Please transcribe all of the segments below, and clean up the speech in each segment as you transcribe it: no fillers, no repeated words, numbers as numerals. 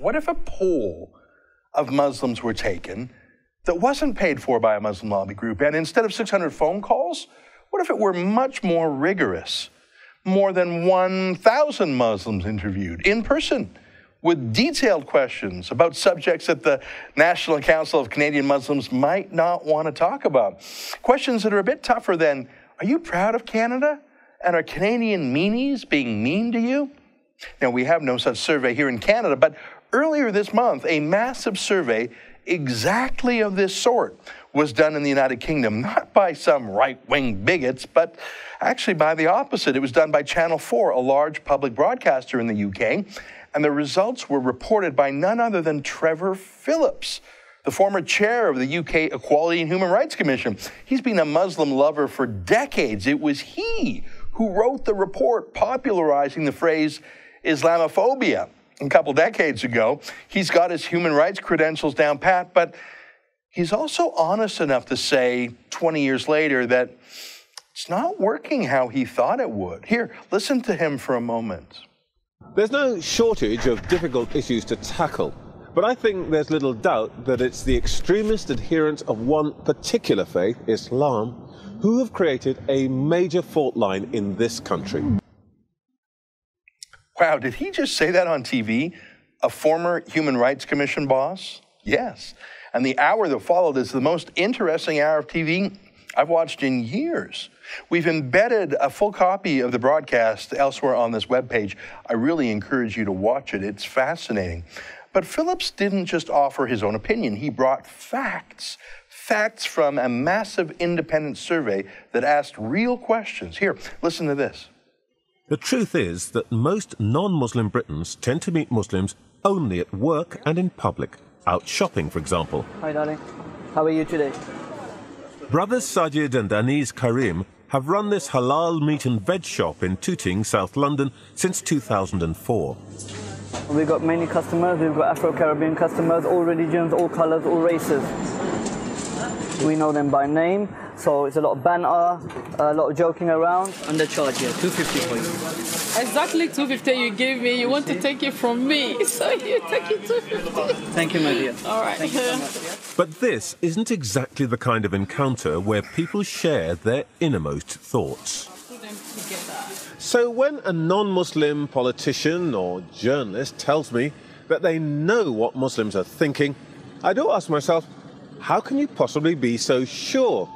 What if a poll of Muslims were taken that wasn't paid for by a Muslim lobby group, and instead of 600 phone calls, what if it were much more rigorous? More than 1,000 Muslims interviewed in person with detailed questions about subjects that the National Council of Canadian Muslims might not want to talk about. Questions that are a bit tougher than, are you proud of Canada? And are Canadian meanies being mean to you? Now, we have no such survey here in Canada, but earlier this month, a massive survey exactly of this sort was done in the United Kingdom, not by some right-wing bigots, but actually by the opposite. It was done by Channel 4, a large public broadcaster in the UK, and the results were reported by none other than Trevor Phillips, the former chair of the UK Equality and Human Rights Commission. He's been a Muslim lover for decades. It was he who wrote the report popularizing the phrase Islamophobia a couple decades ago. He's got his human rights credentials down pat, but he's also honest enough to say 20 years later that it's not working how he thought it would. Here, listen to him for a moment. There's no shortage of difficult issues to tackle, but I think there's little doubt that it's the extremist adherents of one particular faith, Islam, who have created a major fault line in this country. Wow, did he just say that on TV? A former Human Rights Commission boss? Yes. And the hour that followed is the most interesting hour of TV I've watched in years. We've embedded a full copy of the broadcast elsewhere on this webpage. I really encourage you to watch it. It's fascinating. But Phillips didn't just offer his own opinion. He brought facts from a massive independent survey that asked real questions. Here, listen to this. The truth is that most non-Muslim Britons tend to meet Muslims only at work and in public, out shopping, for example. Hi, darling. How are you today? Brothers Sajid and Anis Karim have run this halal meat and veg shop in Tooting, South London, since 2004. We've got many customers. We've got Afro-Caribbean customers, all religions, all colours, all races. We know them by name, so it's a lot of banter, a lot of joking around. Under charge here, 250 for you. Exactly 250 you gave me. You want to take it from me, so you take it 250. Thank you, my dear. All right. Thank you so much. But this isn't exactly the kind of encounter where people share their innermost thoughts. Put them together. So when a non-Muslim politician or journalist tells me that they know what Muslims are thinking, I do ask myself, how can you possibly be so sure?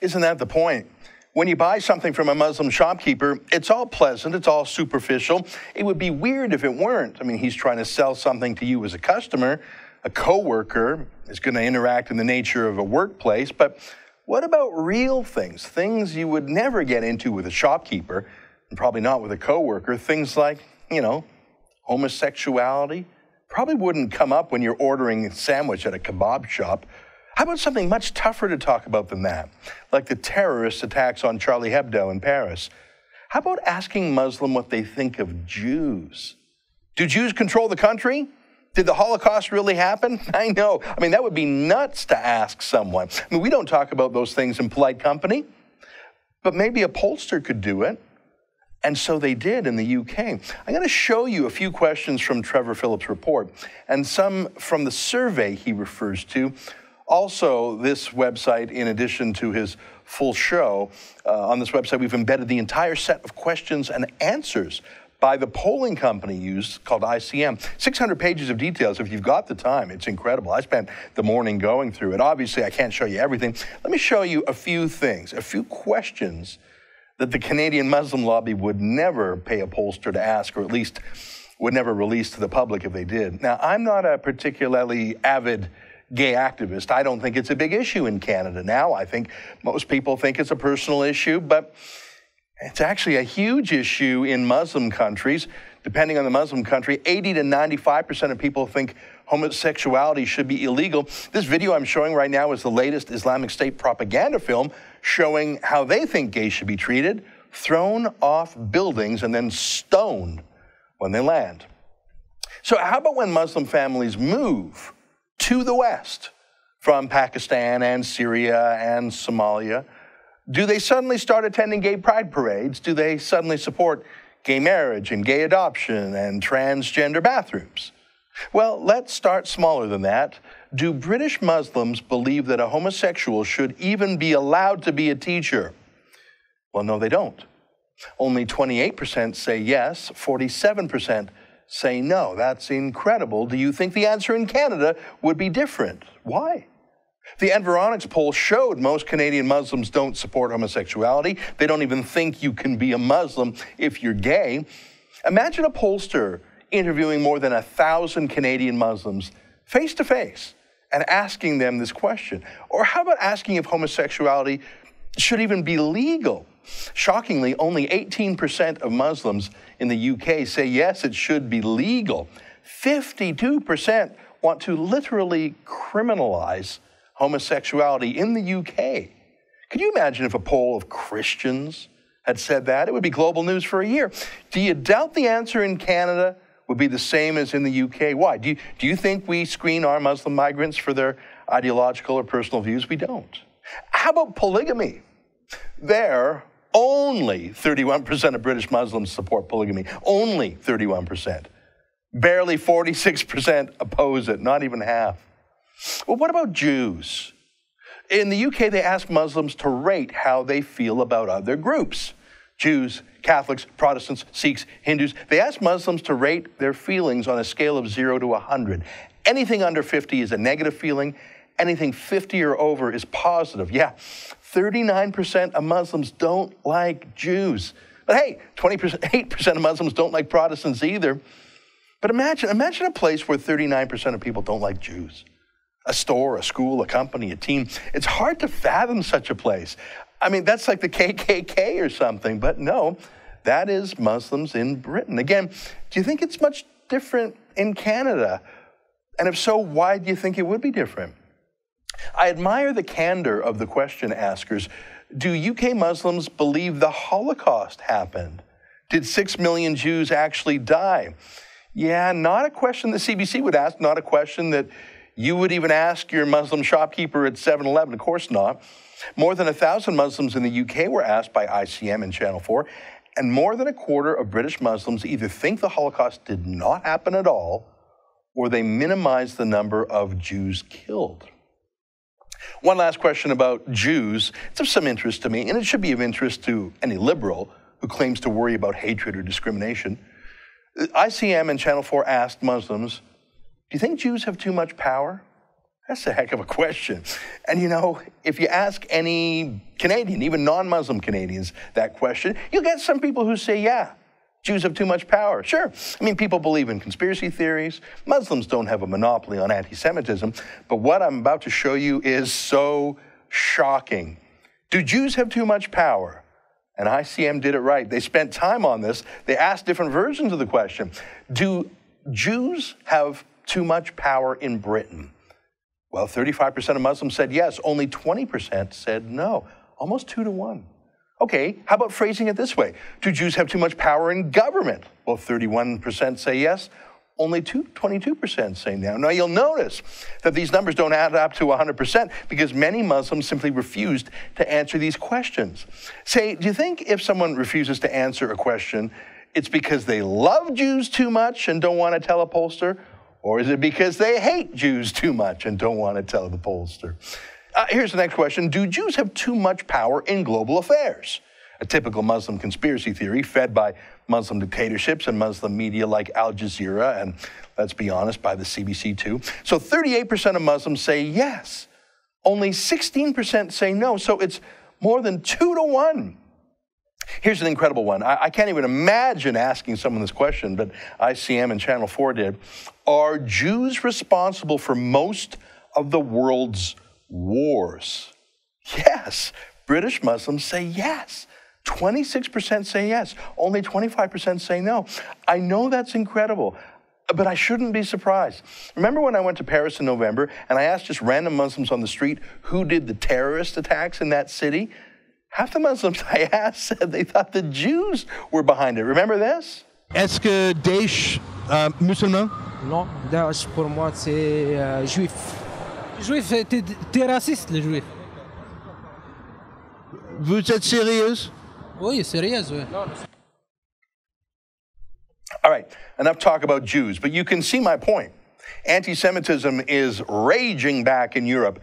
Isn't that the point? When you buy something from a Muslim shopkeeper, it's all pleasant, it's all superficial. It would be weird if it weren't. I mean, he's trying to sell something to you as a customer. A coworker is going to interact in the nature of a workplace. But what about real things? Things you would never get into with a shopkeeper, and probably not with a coworker. Things like, homosexuality. Probably wouldn't come up when you're ordering a sandwich at a kebab shop. How about something much tougher to talk about than that, like the terrorist attacks on Charlie Hebdo in Paris? How about asking Muslim what they think of Jews? Do Jews control the country? Did the Holocaust really happen? I know. I mean, that would be nuts to ask someone. I mean, we don't talk about those things in polite company, but maybe a pollster could do it. And so they did in the UK. I'm going to show you a few questions from Trevor Phillips' report and some from the survey he refers to. Also, this website, in addition to his full show, on this website, we've embedded the entire set of questions and answers by the polling company used called ICM. 600 pages of details. If you've got the time, it's incredible. I spent the morning going through it. Obviously, I can't show you everything. Let me show you a few things, a few questions that the Canadian Muslim lobby would never pay a pollster to ask, or at least would never release to the public if they did. Now, I'm not a particularly avid gay activist. I don't think it's a big issue in Canada now. I think most people think it's a personal issue, but it's actually a huge issue in Muslim countries. Depending on the Muslim country, 80 to 95% of people think homosexuality should be illegal. This video I'm showing right now is the latest Islamic State propaganda film showing how they think gays should be treated, thrown off buildings and then stoned when they land. So how about when Muslim families move to the West from Pakistan and Syria and Somalia? Do they suddenly start attending gay pride parades? Do they suddenly support gay marriage and gay adoption and transgender bathrooms. Well, let's start smaller than that. Do British Muslims believe that a homosexual should even be allowed to be a teacher? Well, no, they don't. Only 28% say yes, 47% say no. That's incredible. Do you think the answer in Canada would be different? Why? The Environics poll showed most Canadian Muslims don't support homosexuality. They don't even think you can be a Muslim if you're gay. Imagine a pollster interviewing more than 1,000 Canadian Muslims face-to-face and asking them this question. Or how about asking if homosexuality should even be legal? Shockingly, only 18% of Muslims in the UK say yes, it should be legal. 52% want to literally criminalize homosexuality in the UK. Could you imagine if a poll of Christians had said that? It would be global news for a year. Do you doubt the answer in Canada would be the same as in the UK? Why? Do you think we screen our Muslim migrants for their ideological or personal views? We don't. How about polygamy? There, only 31% of British Muslims support polygamy. Only 31%. Barely 46% oppose it, not even half. Well, what about Jews? In the UK, they ask Muslims to rate how they feel about other groups. Jews, Catholics, Protestants, Sikhs, Hindus. They ask Muslims to rate their feelings on a scale of 0 to 100. Anything under 50 is a negative feeling. Anything 50 or over is positive. Yeah, 39% of Muslims don't like Jews. But hey, 8% of Muslims don't like Protestants either. But imagine a place where 39% of people don't like Jews. A store, a school, a company, a team. It's hard to fathom such a place. I mean, that's like the KKK or something, but no, that is Muslims in Britain. Again, do you think it's much different in Canada? And if so, why do you think it would be different? I admire the candor of the question askers. Do UK Muslims believe the Holocaust happened? Did 6 million Jews actually die? Yeah, not a question the CBC would ask, not a question that you would even ask your Muslim shopkeeper at 7-Eleven. Of course not. More than 1,000 Muslims in the UK were asked by ICM and Channel 4, and more than a quarter of British Muslims either think the Holocaust did not happen at all, or they minimize the number of Jews killed. One last question about Jews. It's of some interest to me, and it should be of interest to any liberal who claims to worry about hatred or discrimination. ICM and Channel 4 asked Muslims, do you think Jews have too much power? That's a heck of a question. And you know, if you ask any Canadian, even non-Muslim Canadians, that question, you'll get some people who say, yeah, Jews have too much power. Sure. I mean, people believe in conspiracy theories. Muslims don't have a monopoly on anti-Semitism. But what I'm about to show you is so shocking. Do Jews have too much power? And ICM did it right. They spent time on this. They asked different versions of the question. Do Jews have too much power in Britain? Well, 35% of Muslims said yes. Only 20% said no. Almost 2 to 1. Okay, how about phrasing it this way? Do Jews have too much power in government? Well, 31% say yes. Only 22% say no. Now, you'll notice that these numbers don't add up to 100% because many Muslims simply refused to answer these questions. Say, do you think if someone refuses to answer a question, it's because they love Jews too much and don't want to tell a pollster? Or is it because they hate Jews too much and don't want to tell the pollster? Here's the next question. Do Jews have too much power in global affairs? A typical Muslim conspiracy theory fed by Muslim dictatorships and Muslim media like Al Jazeera, and let's be honest, by the CBC too. So 38% of Muslims say yes. Only 16% say no. So it's more than 2 to 1. Here's an incredible one. I can't even imagine asking someone this question, but ICM and Channel 4 did. Are Jews responsible for most of the world's wars? Yes. British Muslims say yes. 26% say yes. Only 25% say no. I know that's incredible, but I shouldn't be surprised. Remember when I went to Paris in November and I asked just random Muslims on the street who did the terrorist attacks in that city? Half the Muslims I asked said they thought the Jews were behind it. Remember this? Est-ce que Daesh musulman? Non, Daesh pour moi c'est juif. Juif, t'es raciste le juif. Vous êtes sérieuse? Oui, sérieuse, oui. All right, enough talk about Jews, but you can see my point. Anti-Semitism is raging back in Europe.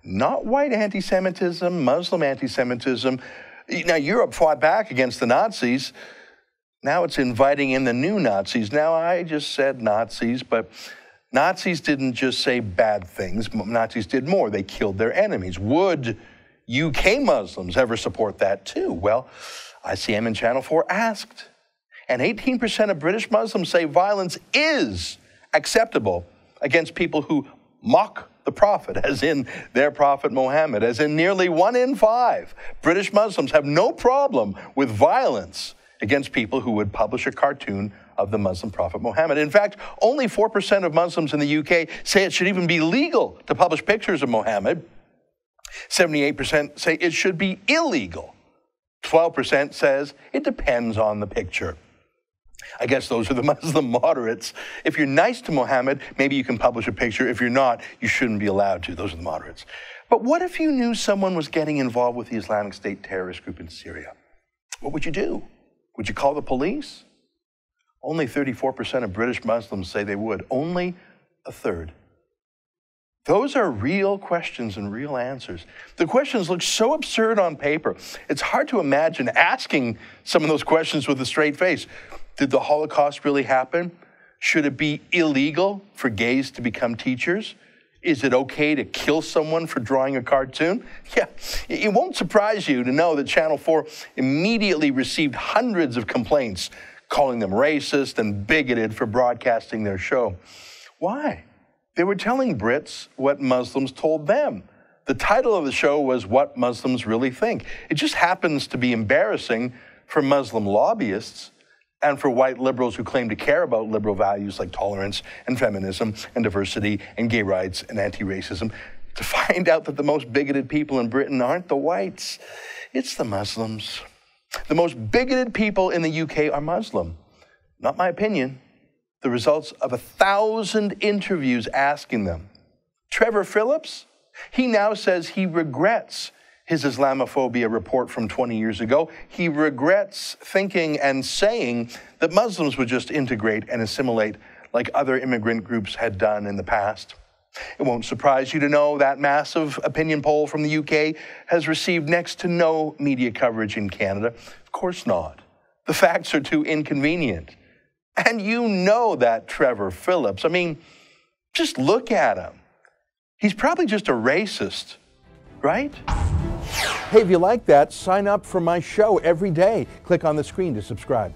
Not white anti-Semitism, Muslim anti-Semitism. Now, Europe fought back against the Nazis. Now it's inviting in the new Nazis. Now, I just said Nazis, but Nazis didn't just say bad things. Nazis did more. They killed their enemies. Would UK Muslims ever support that too? Well, ICM in Channel 4 asked. And 18% of British Muslims say violence is acceptable against people who mock the Prophet, as in their Prophet Muhammad, as in nearly 1 in 5 British Muslims have no problem with violence against people who would publish a cartoon of the Muslim Prophet Muhammad. In fact, only 4% of Muslims in the UK say it should even be legal to publish pictures of Muhammad. 78% say it should be illegal. 12% says it depends on the picture. I guess those are the Muslim moderates. If you're nice to Muhammad, maybe you can publish a picture. If you're not, you shouldn't be allowed to. Those are the moderates. But what if you knew someone was getting involved with the Islamic State terrorist group in Syria? What would you do? Would you call the police? Only 34% of British Muslims say they would. Only a third. Those are real questions and real answers. The questions look so absurd on paper. It's hard to imagine asking some of those questions with a straight face. Did the Holocaust really happen? Should it be illegal for gays to become teachers? Is it okay to kill someone for drawing a cartoon? Yeah, it won't surprise you to know that Channel 4 immediately received hundreds of complaints calling them racist and bigoted for broadcasting their show. Why? They were telling Brits what Muslims told them. The title of the show was What Muslims Really Think. It just happens to be embarrassing for Muslim lobbyists and for white liberals who claim to care about liberal values like tolerance and feminism and diversity and gay rights and anti-racism, to find out that the most bigoted people in Britain aren't the whites, it's the Muslims. The most bigoted people in the UK are Muslim. Not my opinion. The results of 1,000 interviews asking them. Trevor Phillips, he now says he regrets his Islamophobia report from 20 years ago. He regrets thinking and saying that Muslims would just integrate and assimilate like other immigrant groups had done in the past. It won't surprise you to know that massive opinion poll from the UK has received next to no media coverage in Canada. Of course not. The facts are too inconvenient. And you know that Trevor Phillips. I mean, just look at him. He's probably just a racist, right? Hey, if you like that, sign up for my show every day. Click on the screen to subscribe.